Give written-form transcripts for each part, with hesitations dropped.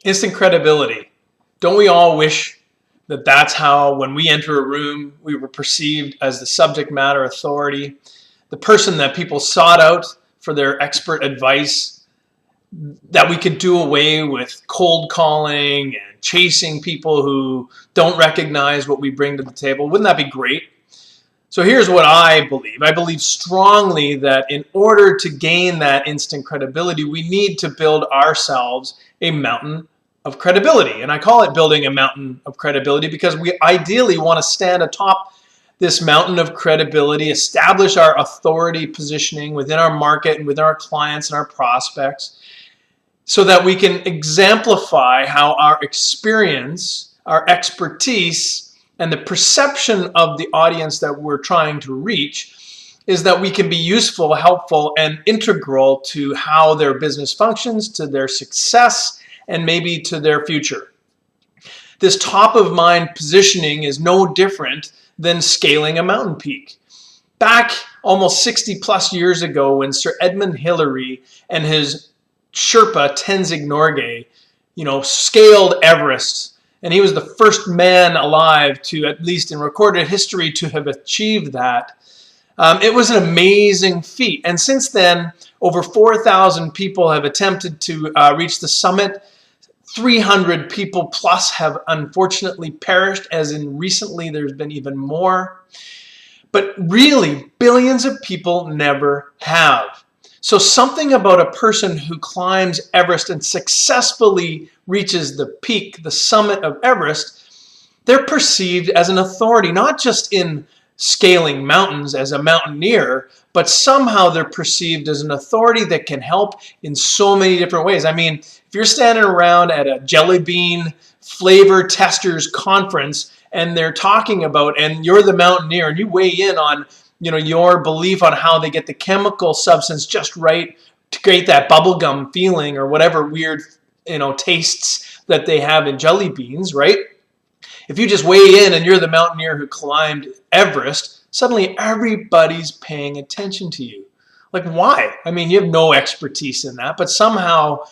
Instant credibility. Don't we all wish that that's how, when we enter a room, we were perceived as the subject matter authority, the person that people sought out for their expert advice, that we could do away with cold calling and chasing people who don't recognize what we bring to the table? Wouldn't that be great? So here's what I believe. I believe strongly that in order to gain that instant credibility, we need to build ourselves a mountain of credibility. And I call it building a mountain of credibility because we ideally want to stand atop this mountain of credibility, establish our authority positioning within our market and with our clients and our prospects, so that we can exemplify how our experience, our expertise, and the perception of the audience that we're trying to reach is that we can be useful, helpful, and integral to how their business functions, to their success, and maybe to their future. This top of mind positioning is no different than scaling a mountain peak. Back almost 60 plus years ago, when Sir Edmund Hillary and his Sherpa Tenzing Norgay, scaled Everest, and he was the first man alive to, at least in recorded history, to have achieved that. It was an amazing feat. And since then, over 4,000 people have attempted to reach the summit. 300 people plus have unfortunately perished, as in recently there's been even more. But really, billions of people never have. So something about a person who climbs Everest and successfully reaches the peak, the summit of Everest, they're perceived as an authority, not just in scaling mountains as a mountaineer, but somehow they're perceived as an authority that can help in so many different ways. I mean, if you're standing around at a jelly bean flavor testers conference and they're talking about, and you're the mountaineer and you weigh in on, your belief on how they get the chemical substance just right to create that bubblegum feeling or whatever weird, tastes that they have in jelly beans, right? If you just weigh in and you're the mountaineer who climbed Everest, suddenly everybody's paying attention to you. Like, why? I mean, you have no expertise in that, but somehow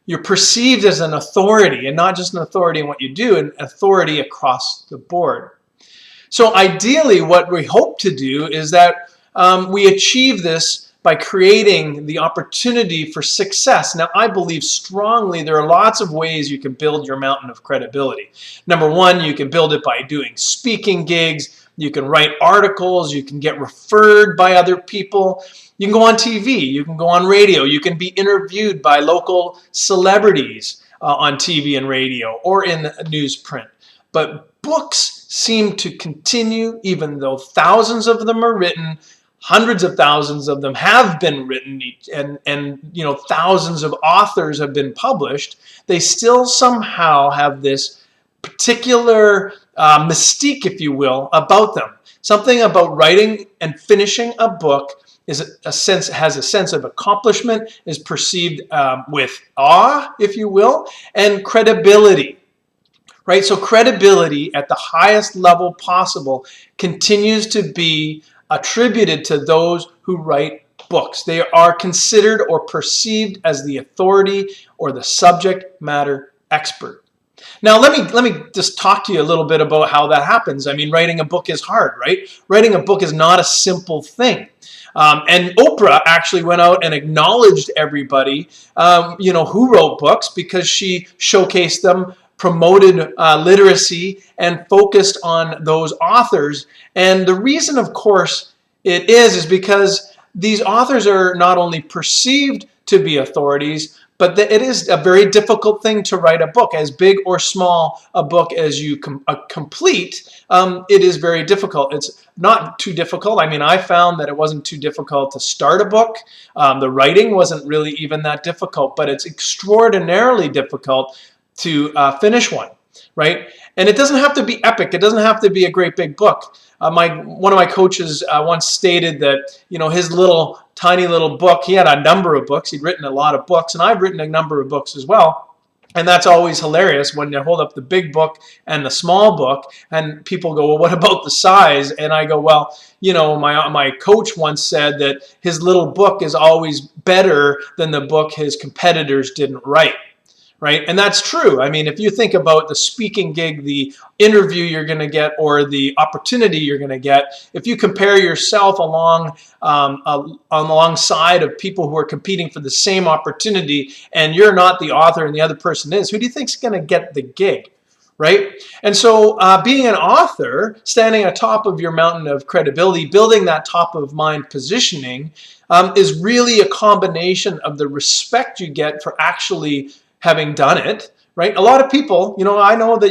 you're perceived as an authority, and not just an authority in what you do, an authority across the board. So ideally, what we hope to do is that we achieve this by creating the opportunity for success. Now, I believe strongly there are lots of ways you can build your mountain of credibility. Number one, you can build it by doing speaking gigs. You can write articles. You can get referred by other people. You can go on TV. You can go on radio. You can be interviewed by local celebrities on TV and radio or in newsprint. But books seem to continue, even though thousands of them are written. Hundreds of thousands of them have been written, and thousands of authors have been published. They still somehow have this particular mystique, if you will, about them. Something about writing and finishing a book has a sense of accomplishment, is perceived with awe, if you will, and credibility. Right? So credibility at the highest level possible continues to be attributed to those who write books. They are considered or perceived as the authority or the subject matter expert. Now, let me just talk to you a little bit about how that happens. I mean, writing a book is hard, right? Writing a book is not a simple thing. And Oprah actually went out and acknowledged everybody, who wrote books, because she showcased them, promoted literacy, and focused on those authors. And the reason, of course, it is because these authors are not only perceived to be authorities, but it is a very difficult thing to write a book. As big or small a book as you complete, it is very difficult. It's not too difficult. I mean, I found that it wasn't too difficult to start a book. The writing wasn't really even that difficult, but it's extraordinarily difficult to finish one, right? And it doesn't have to be epic. It doesn't have to be a great big book. One of my coaches once stated that, his tiny little book, he had a number of books. He'd written a lot of books, and I've written a number of books as well. And that's always hilarious when you hold up the big book and the small book, and people go, well, what about the size? And I go, well, my coach once said that his little book is always better than the book his competitors didn't write. right? And that's true. I mean, if you think about the speaking gig, the interview you're going to get, or the opportunity you're going to get, if you compare yourself alongside of people who are competing for the same opportunity, and you're not the author and the other person is, who do you think is going to get the gig? Right? And so being an author, standing atop of your mountain of credibility, building that top of mind positioning is really a combination of the respect you get for actually having done it, right? A lot of people, I know that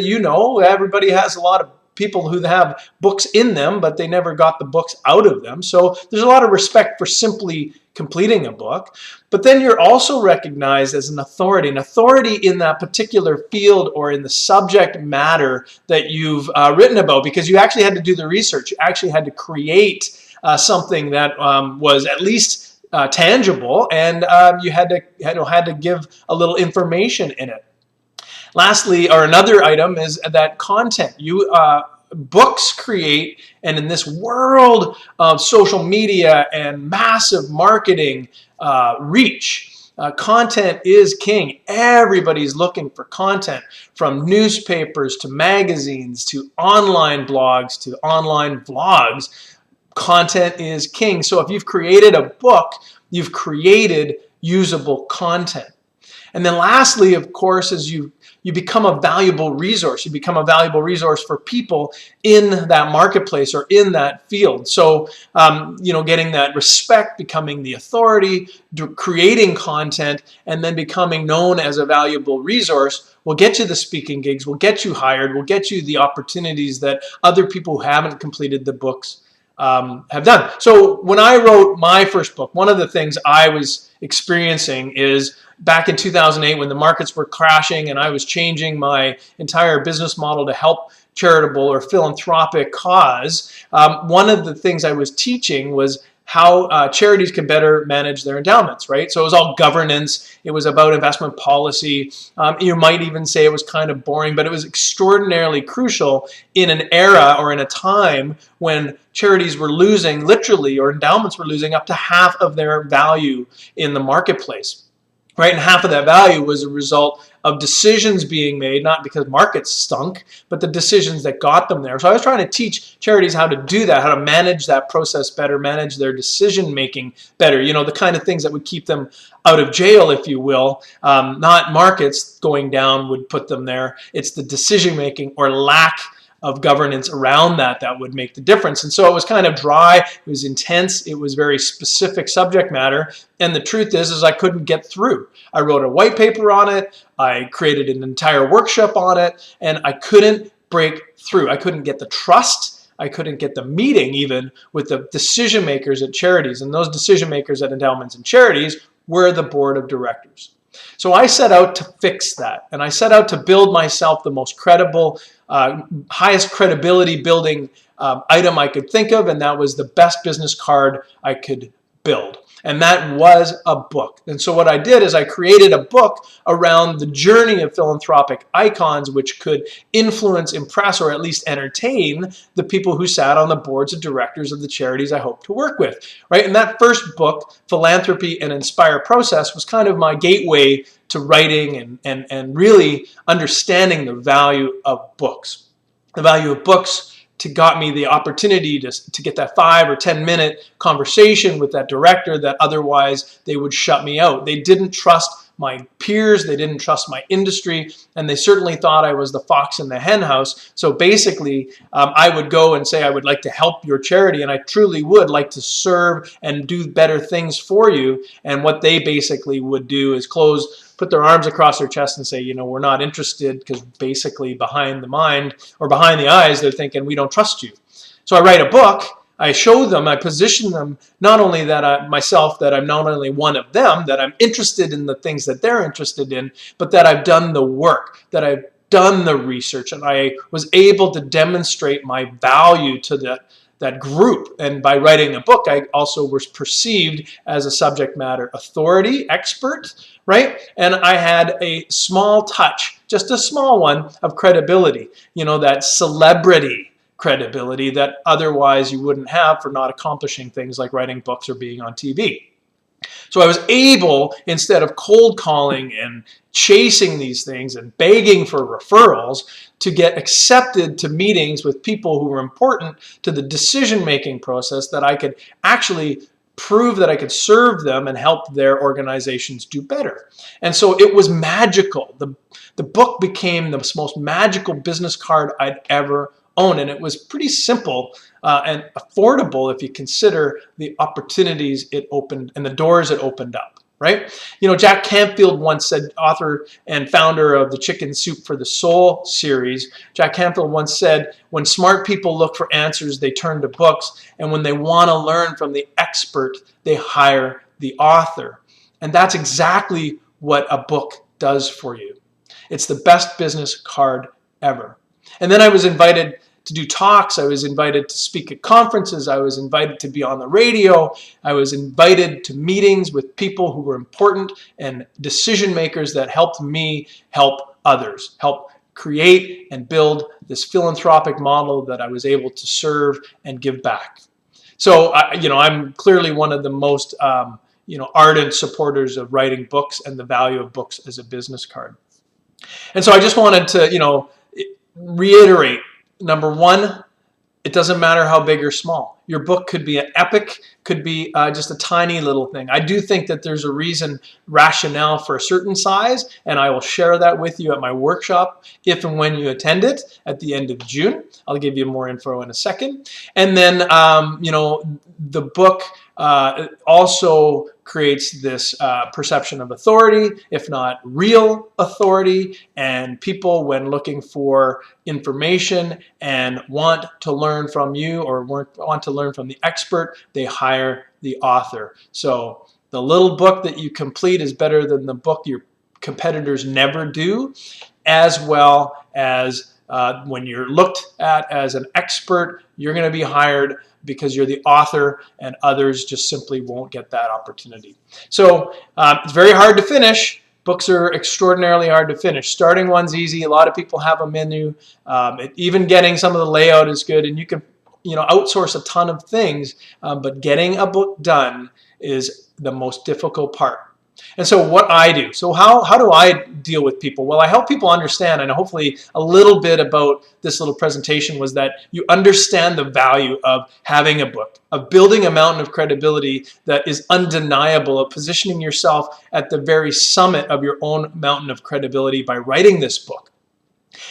everybody has a lot of people who have books in them, but they never got the books out of them. So there's a lot of respect for simply completing a book. But then you're also recognized as an authority in that particular field or in the subject matter that you've written about, because you actually had to do the research. You actually had to create something that was at least tangible, and you had to give a little information in it. Lastly, or another item, is that content. Books create, and in this world of social media and massive marketing reach, content is king. Everybody's looking for content, from newspapers to magazines to online blogs to online vlogs. Content is king. So if you've created a book, you've created usable content. And then lastly, of course, is you become a valuable resource. You become a valuable resource for people in that marketplace or in that field. So, getting that respect, becoming the authority, creating content, and then becoming known as a valuable resource will get you the speaking gigs, will get you hired, will get you the opportunities that other people who haven't completed the books have done. So when I wrote my first book, one of the things I was experiencing is back in 2008, when the markets were crashing and I was changing my entire business model to help charitable or philanthropic cause, one of the things I was teaching was how charities can better manage their endowments, right? So it was all governance. It was about investment policy. You might even say it was kind of boring, but it was extraordinarily crucial in an era or in a time when charities were losing, literally, or endowments were losing up to half of their value in the marketplace. Right, and half of that value was a result of decisions being made, not because markets stunk, but the decisions that got them there. So I was trying to teach charities how to do that, how to manage that process better, manage their decision making better. The kind of things that would keep them out of jail, if you will. Not markets going down would put them there. It's the decision making or lack of governance around that would make the difference. And so it was kind of dry, it was intense, it was very specific subject matter, and the truth is I couldn't get through. I wrote a white paper on it, I created an entire workshop on it, and I couldn't break through. I couldn't get the trust, I couldn't get the meeting even with the decision makers at charities, and those decision makers at endowments and charities were the board of directors. So I set out to fix that, and I set out to build myself the most credible, highest credibility building item I could think of, and that was the best business card I could build. And that was a book. And so what I did is I created a book around the journey of philanthropic icons, which could influence, impress, or at least entertain the people who sat on the boards of directors of the charities I hope to work with. Right? And that first book, Philanthropy and Inspire Process, was kind of my gateway to writing and really understanding the value of books. The value of books got me the opportunity to get that 5 or 10 minute conversation with that director that otherwise they would shut me out. They didn't trust my peers, they didn't trust my industry, and they certainly thought I was the fox in the hen house. So basically, I would go and say I would like to help your charity, and I truly would like to serve and do better things for you. And what they basically would do is put their arms across their chest and say, we're not interested, because basically behind the mind or behind the eyes, they're thinking, we don't trust you. So I write a book, I show them, I position them, not only that that I'm not only one of them, that I'm interested in the things that they're interested in, but that I've done the work, that I've done the research, and I was able to demonstrate my value to that group. And by writing a book, I also was perceived as a subject matter authority, expert, right? And I had a small touch, just a small one, of credibility, that celebrity credibility that otherwise you wouldn't have for not accomplishing things like writing books or being on TV. So I was able, instead of cold calling and chasing these things and begging for referrals, to get accepted to meetings with people who were important to the decision-making process, that I could actually prove that I could serve them and help their organizations do better. And so it was magical. The book became the most magical business card I'd ever owned, and it was pretty simple and affordable if you consider the opportunities it opened and the doors it opened up, right? You know, Jack Canfield once said, author and founder of the Chicken Soup for the Soul series, Jack Canfield once said, when smart people look for answers, they turn to books, and when they want to learn from the expert, they hire the author. And that's exactly what a book does for you. It's the best business card ever. And then I was invited to do talks. I was invited to speak at conferences. I was invited to be on the radio. I was invited to meetings with people who were important and decision makers that helped me help others, help create and build this philanthropic model that I was able to serve and give back. So, I'm clearly one of the most ardent supporters of writing books and the value of books as a business card. And so I just wanted to, reiterate, number one, it doesn't matter how big or small. Your book could be an epic, could be just a tiny little thing. I do think that there's a rationale for a certain size, and I will share that with you at my workshop if and when you attend it at the end of June. I'll give you more info in a second. And then, the book also creates this perception of authority, if not real authority, and people, when looking for information and want to learn from you or want to learn from the expert, they hire the author. So the little book that you complete is better than the book your competitors never do, as well as when you're looked at as an expert, you're going to be hired because you're the author, and others just simply won't get that opportunity. So it's very hard to finish. Books are extraordinarily hard to finish. Starting one's easy. A lot of people have a menu. Even getting some of the layout is good, and you can outsource a ton of things, but getting a book done is the most difficult part. And so what I do, so how do I deal with people? Well, I help people understand, and hopefully a little bit about this little presentation was that you understand the value of having a book, of building a mountain of credibility that is undeniable, of positioning yourself at the very summit of your own mountain of credibility by writing this book.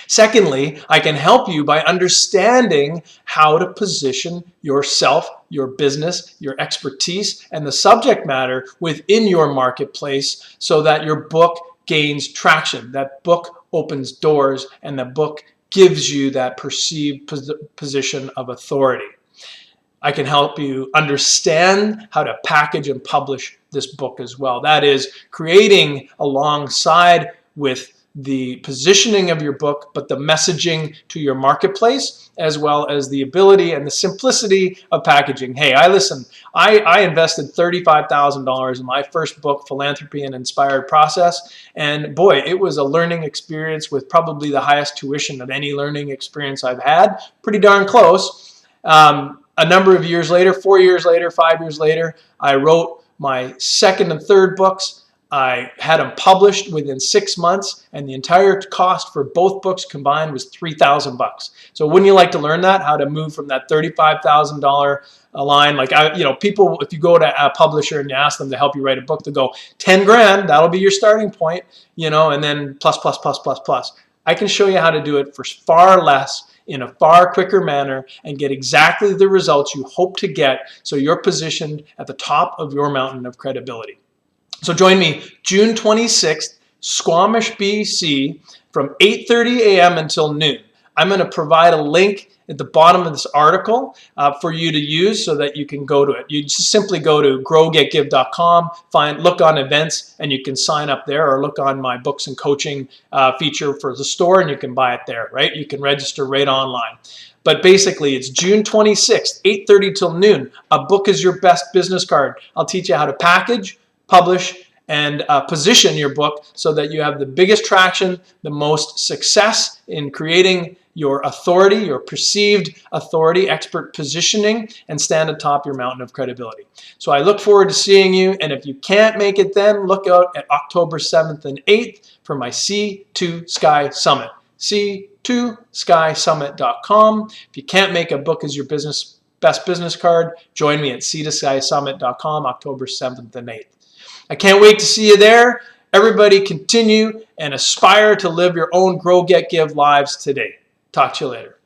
Secondly, I can help you by understanding how to position yourself, your business, your expertise, and the subject matter within your marketplace so that your book gains traction, that book opens doors, and the book gives you that perceived position of authority. I can help you understand how to package and publish this book as well. That is, creating alongside with the positioning of your book, but the messaging to your marketplace, as well as the ability and the simplicity of packaging. Hey, I invested $35,000 in my first book, Philanthropy and Inspired Process, and boy, it was a learning experience with probably the highest tuition of any learning experience I've had. Pretty darn close. A number of years later, 4 years later, 5 years later, I wrote my second and third books. I had them published within 6 months, and the entire cost for both books combined was $3,000. So wouldn't you like to learn that, how to move from that $35,000 line? Like, people, if you go to a publisher and you ask them to help you write a book, they'll go, 10 grand, that'll be your starting point, and then plus, plus, plus, plus, plus. I can show you how to do it for far less, in a far quicker manner, and get exactly the results you hope to get, so you're positioned at the top of your mountain of credibility. So join me June 26th, Squamish, BC, from 8:30 a.m. until noon. I'm going to provide a link at the bottom of this article for you to use so that you can go to it. You just simply go to growgetgive.com, look on events, and you can sign up there, or look on my books and coaching feature for the store, and you can buy it there, right? You can register right online. But basically, it's June 26th, 8:30 till noon. A book is your best business card. I'll teach you how to package, publish, and position your book so that you have the biggest traction, the most success in creating your authority, your perceived authority, expert positioning, and stand atop your mountain of credibility. So I look forward to seeing you, and if you can't make it then, look out at October 7th and 8th for my C2 Sky Summit. C2SkySummit.com. If you can't make a book as your best business card, join me at C2SkySummit.com October 7th and 8th. I can't wait to see you there. Everybody continue and aspire to live your own grow, get, give lives today. Talk to you later.